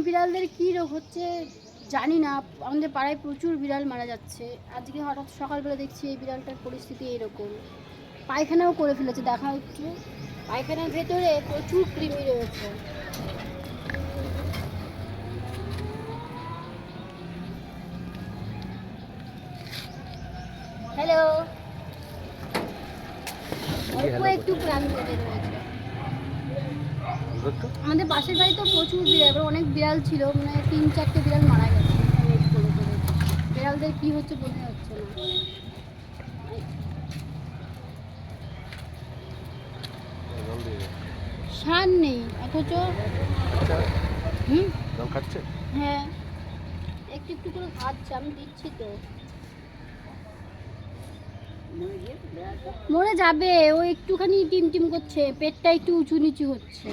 বিড়ালদের কী রোগ হচ্ছে জানি না, আমাদের পাড়ায় প্রচুর বিড়াল মারা যাচ্ছে। আজকে হঠাৎ সকালবেলা দেখছি এই বিড়ালটার পরিস্থিতি এরকম, পায়খানাও করে ফেলেছে। দেখা একটু, পায়খানার ভেতরে প্রচুর কৃমি রয়েছে। হ্যালো, অল্প একটু প্রাণ বেঁচে রয়েছে। আমাদের পাশের বাড়িতে প্রচুর বিড়াল, অনেক বিড়াল ছিল, মানে 3-4টে বিড়াল মারা গেছে বিড়ালদের কি হচ্ছে বোঝা যাচ্ছে না। সার নেই অথচ খাচ্ছে। হ্যাঁ, একটু একটু করে খাচ্ছে, আমি দিচ্ছি তো। মরে যাবে, ও একটুখানি টিম করছে, পেটটা একটু উঁচু নিচু হচ্ছে।